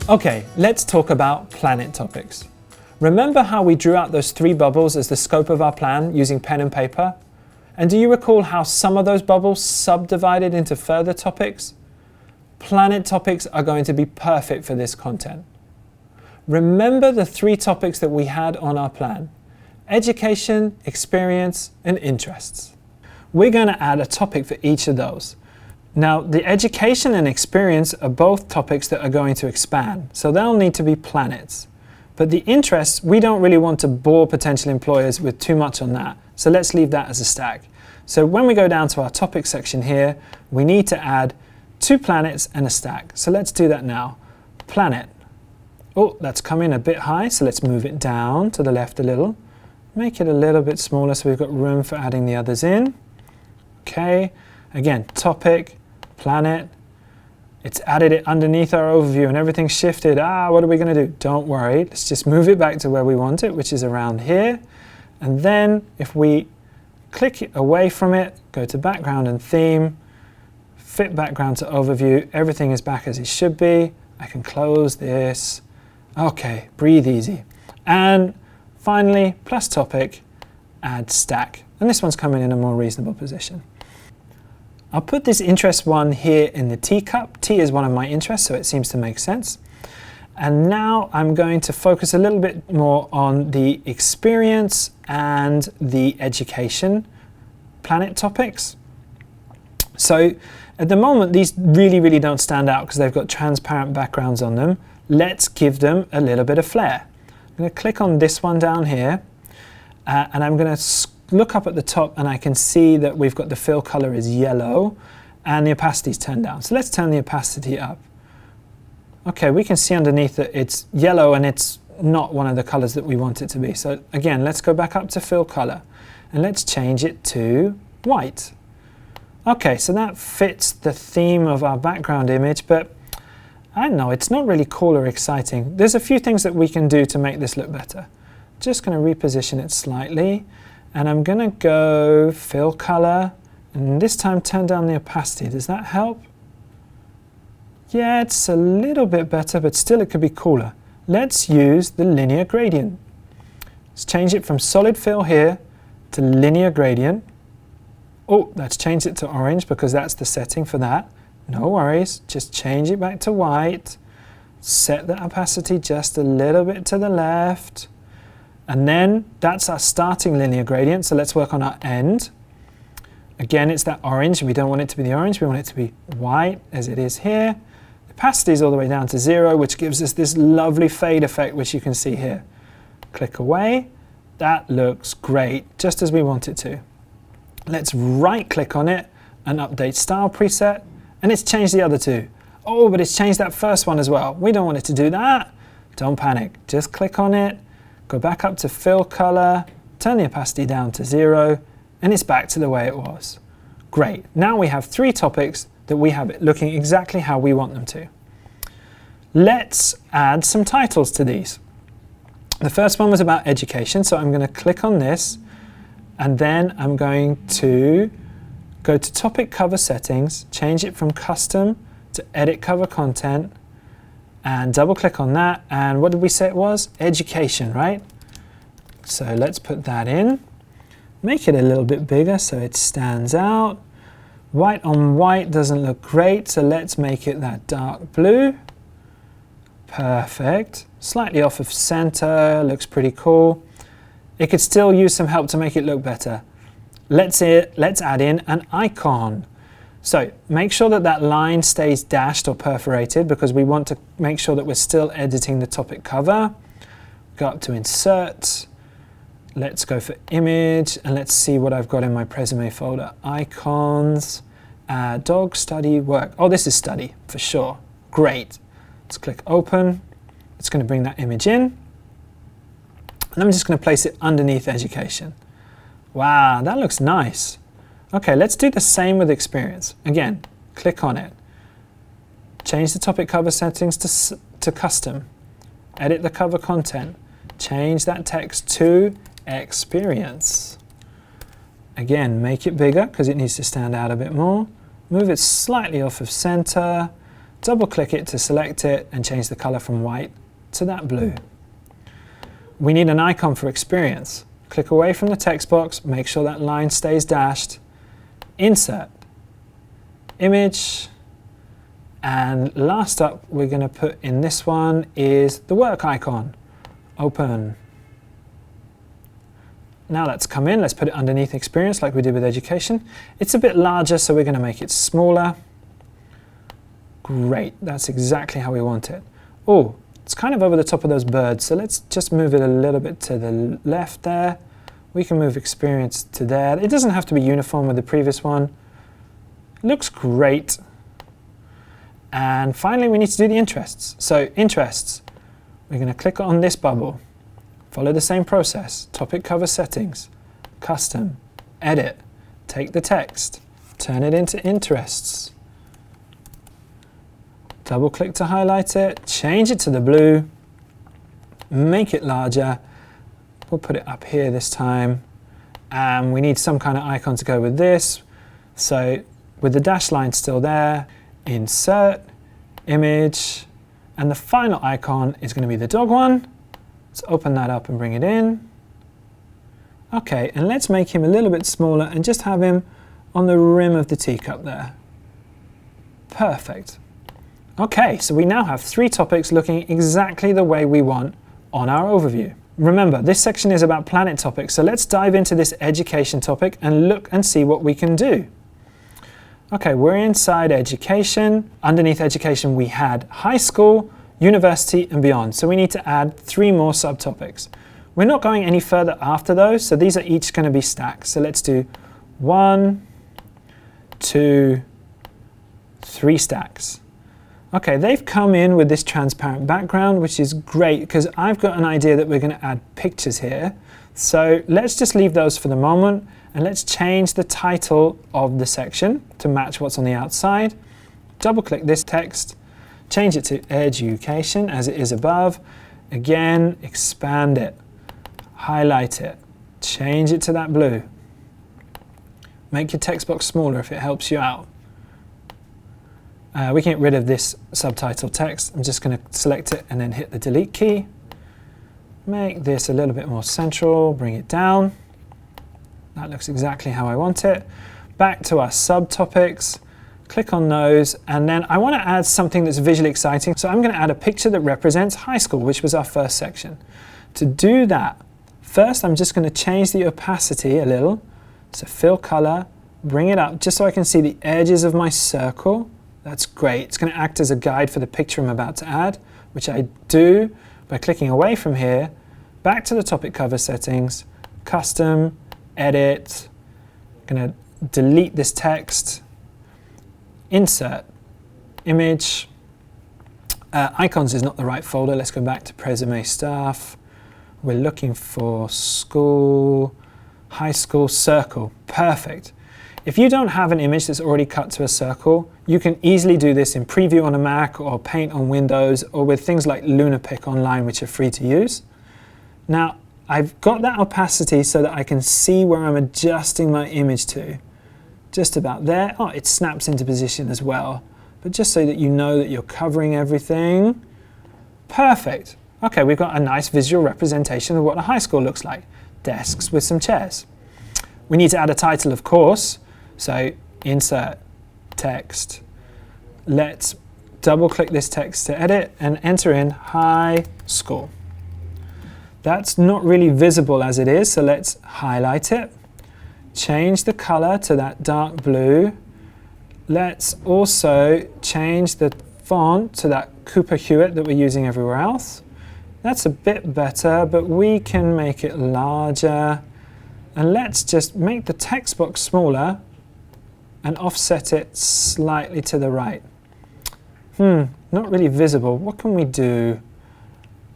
Okay, let's talk about planet topics. Remember how we drew out those 3 bubbles as the scope of our plan using pen and paper? And do you recall how some of those bubbles subdivided into further topics? Planet topics are going to be perfect for this content. Remember the 3 topics that we had on our plan: education, experience, and interests. We're going to add a topic for each of those. Now, the education and experience are both topics that are going to expand, so they'll need to be planets. But the interests, we don't really want to bore potential employers with too much on that, so let's leave that as a stack. So when we go down to our topic section here, we need to add 2 planets and a stack. So let's do that now. Planet. Oh, that's coming a bit high, so let's move it down to the left a little. Make it a little bit smaller so we've got room for adding the others in. Okay, again, topic, planet. It's added it underneath our overview and everything's shifted. What are we going to do? Don't worry, let's just move it back to where we want it, which is around here. And then if we click it away from it, go to background and theme, fit background to overview, everything is back as it should be. I can close this. Okay, breathe easy. And finally, plus topic, add stack. And this one's coming in a more reasonable position. I'll put this interest one here in the teacup. Tea is one of my interests, so it seems to make sense. And now I'm going to focus a little bit more on the experience and the education planet topics. So at the moment, these really don't stand out because they've got transparent backgrounds on them. Let's give them a little bit of flair. I'm going to click on this one down here, and I'm going to look up at the top and I can see that we've got the fill color is yellow and the opacity is turned down. So let's turn the opacity up. Okay, we can see underneath that it's yellow and it's not one of the colors that we want it to be. So again, let's go back up to fill color and let's change it to white. Okay, so that fits the theme of our background image, but I don't know, it's not really cool or exciting. There's a few things that we can do to make this look better. Just going to reposition it slightly. And I'm going to go fill color, and this time turn down the opacity. Does that help? Yeah, it's a little bit better, but still it could be cooler. Let's use the linear gradient. Let's change it from solid fill here to linear gradient. Oh, let's change it to orange because that's the setting for that. No worries, just change it back to white. Set the opacity just a little bit to the left. And then that's our starting linear gradient, so let's work on our end. Again, it's that orange. We don't want it to be the orange, we want it to be white as it is here. The opacity is all the way down to 0, which gives us this lovely fade effect, which you can see here. Click away. That looks great, just as we want it to. Let's right-click on it and update style preset, and it's changed the other 2. Oh, but it's changed that first one as well. We don't want it to do that. Don't panic, just click on it. Go back up to fill color, turn the opacity down to 0, and it's back to the way it was. Great, now we have 3 topics that we have it looking exactly how we want them to. Let's add some titles to these. The first one was about education, so I'm going to click on this, and then I'm going to go to topic cover settings, change it from custom to edit cover content, and double click on that, and what did we say it was? Education, right? So let's put that in. Make it a little bit bigger so it stands out. White on white doesn't look great, so let's make it that dark blue. Perfect. Slightly off of center, looks pretty cool. It could still use some help to make it look better. Let's add in an icon. So make sure that that line stays dashed or perforated because we want to make sure that we're still editing the topic cover. Go up to insert. Let's go for image and let's see what I've got in my Prezume folder. Icons, dog, study, work. Oh, this is study for sure. Great. Let's click open. It's going to bring that image in. And I'm just going to place it underneath education. Wow, that looks nice. Okay, let's do the same with experience. Again, click on it. Change the topic cover settings to custom. Edit the cover content. Change that text to experience. Again, make it bigger because it needs to stand out a bit more. Move it slightly off of center. double click it to select it and change the color from white to that blue. We need an icon for experience. Click away from the text box, make sure that line stays dashed, insert, image, and last up we're going to put in this one is the work icon. Open. Now let's come in, let's put it underneath experience like we did with education. It's a bit larger, so we're going to make it smaller. Great, that's exactly how we want it. Oh, it's kind of over the top of those birds, so let's just move it a little bit to the left there. We can move experience to there. It doesn't have to be uniform with the previous one. It looks great. And finally, we need to do the interests. So interests, we're going to click on this bubble. Follow the same process. Topic cover settings, custom, edit, take the text, turn it into interests. Double click to highlight it, change it to the blue, make it larger. We'll put it up here this time. And we need some kind of icon to go with this. So with the dash line still there, insert, image, and the final icon is going to be the dog one. Let's open that up and bring it in. Okay, and let's make him a little bit smaller and just have him on the rim of the teacup there. Perfect. Okay, so we now have 3 topics looking exactly the way we want on our overview. Remember, this section is about planet topics, so let's dive into this education topic and look and see what we can do. Okay, we're inside education. Underneath education, we had high school, university, and beyond. So we need to add 3 more subtopics. We're not going any further after those, so these are each going to be stacked. So let's do 1, 2, 3 stacks. Okay, they've come in with this transparent background, which is great because I've got an idea that we're going to add pictures here. So let's just leave those for the moment. And let's change the title of the section to match what's on the outside. Double click this text, change it to education as it is above. Again, expand it, highlight it, change it to that blue. Make your text box smaller if it helps you out. We can get rid of this subtitle text. I'm just going to select it and then hit the delete key. Make this a little bit more central, bring it down. That looks exactly how I want it. Back to our subtopics, click on those, and then I want to add something that's visually exciting. So I'm going to add a picture that represents high school, which was our first section. To do that, first I'm just going to change the opacity a little. So fill color, bring it up just so I can see the edges of my circle. That's great. It's going to act as a guide for the picture I'm about to add, which I do by clicking away from here, back to the topic cover settings, custom, edit, I'm going to delete this text, insert, image, icons is not the right folder, let's go back to Prezume stuff. We're looking for school, high school, circle, perfect. If you don't have an image that's already cut to a circle, you can easily do this in Preview on a Mac or Paint on Windows or with things like Lunapic online, which are free to use. Now, I've got that opacity so that I can see where I'm adjusting my image to. Just about there. Oh, it snaps into position as well. But just so that you know that you're covering everything. Perfect. Okay, we've got a nice visual representation of what a high school looks like. Desks with some chairs. We need to add a title, of course. So insert, text. Let's double click this text to edit and enter in high school. That's not really visible as it is, so let's highlight it. Change the color to that dark blue. Let's also change the font to that Cooper Hewitt that we're using everywhere else. That's a bit better, but we can make it larger. And let's just make the text box smaller and offset it slightly to the right. Not really visible. What can we do?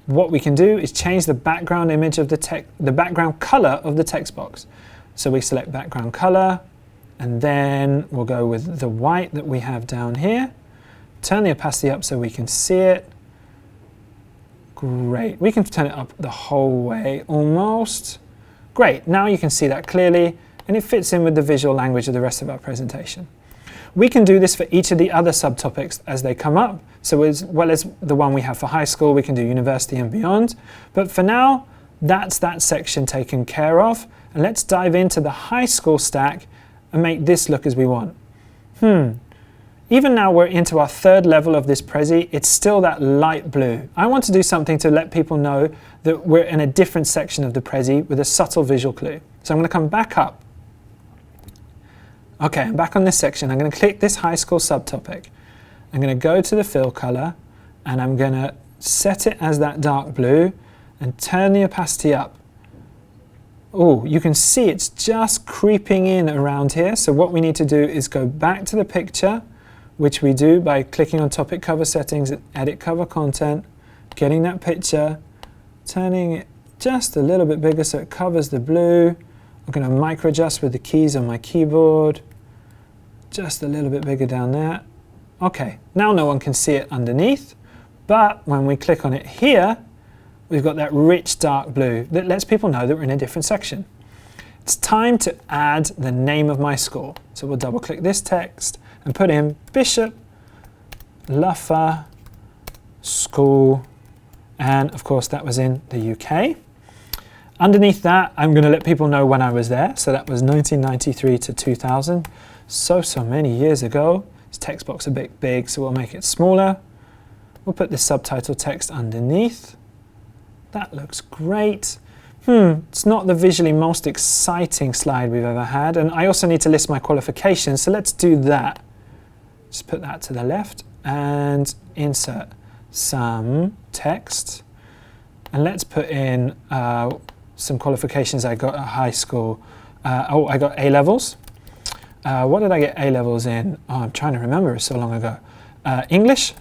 What we can do is change the background image of the background color of the text box. So we select background color, and then we'll go with the white that we have down here. Turn the opacity up so we can see it. Great. We can turn it up the whole way almost. Great. Now you can see that clearly, and it fits in with the visual language of the rest of our presentation. We can do this for each of the other subtopics as they come up. So as well as the one we have for high school, we can do university and beyond. But for now, that's that section taken care of. And let's dive into the high school stack and make this look as we want. Even now we're into our third level of this Prezi, it's still that light blue. I want to do something to let people know that we're in a different section of the Prezi with a subtle visual clue. So I'm going to come back up. Okay, I'm back on this section. I'm going to click this high school subtopic. I'm going to go to the fill color and I'm going to set it as that dark blue and turn the opacity up. Oh, you can see it's just creeping in around here. So what we need to do is go back to the picture, which we do by clicking on topic cover settings and edit cover content, getting that picture, turning it just a little bit bigger so it covers the blue. I'm going to micro adjust with the keys on my keyboard, just a little bit bigger down there. Okay, now no one can see it underneath, but when we click on it here, we've got that rich dark blue that lets people know that we're in a different section. It's time to add the name of my school. So we'll double click this text and put in Bishop Luffer School, and of course that was in the UK. Underneath that, I'm going to let people know when I was there. So that was 1993 to 2000. So many years ago. This text box is a bit big, so we'll make it smaller. We'll put this subtitle text underneath. That looks great. It's not the visually most exciting slide we've ever had. And I also need to list my qualifications, so let's do that. Just put that to the left and insert some text. And let's put in some qualifications I got at high school. I got A-levels. What did I get A-levels in? Oh, I'm trying to remember, it's so long ago. English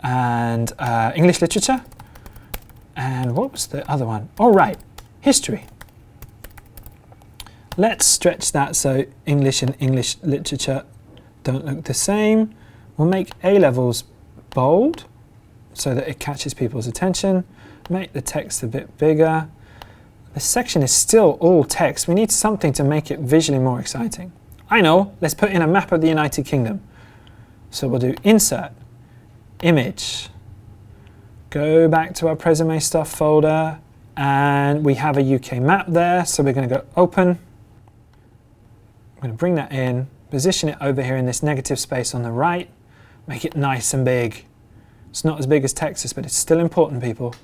and English literature. And what was the other one? Oh, right, history. Let's stretch that so English and English literature don't look the same. We'll make A-levels bold so that it catches people's attention. Make the text a bit bigger. The section is still all text. We need something to make it visually more exciting. I know, let's put in a map of the United Kingdom. So we'll do insert, image, go back to our Prezume stuff folder, and we have a UK map there. So we're going to go open. I'm going to bring that in, position it over here in this negative space on the right, make it nice and big. It's not as big as Texas, but it's still important, people.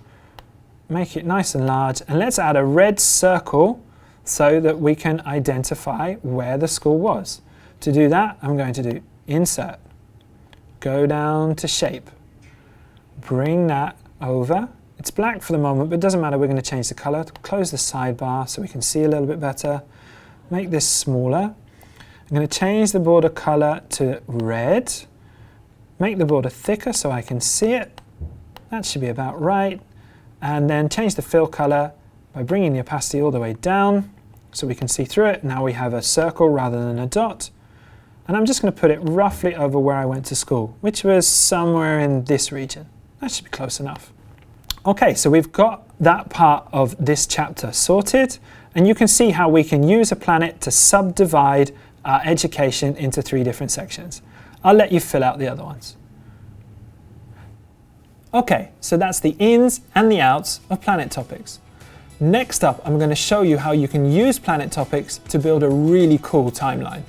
Make it nice and large, and let's add a red circle so that we can identify where the school was. To do that, I'm going to do insert, go down to shape, bring that over. It's black for the moment, but it doesn't matter, we're going to change the color. Close the sidebar so we can see a little bit better. Make this smaller. I'm going to change the border color to red. Make the border thicker so I can see it. That should be about right. And then change the fill color by bringing the opacity all the way down so we can see through it. Now we have a circle rather than a dot. And I'm just going to put it roughly over where I went to school, which was somewhere in this region. That should be close enough. Okay, so we've got that part of this chapter sorted, and you can see how we can use a planet to subdivide our education into 3 different sections. I'll let you fill out the other ones. Okay, so that's the ins and the outs of planet topics. Next up, I'm going to show you how you can use planet topics to build a really cool timeline.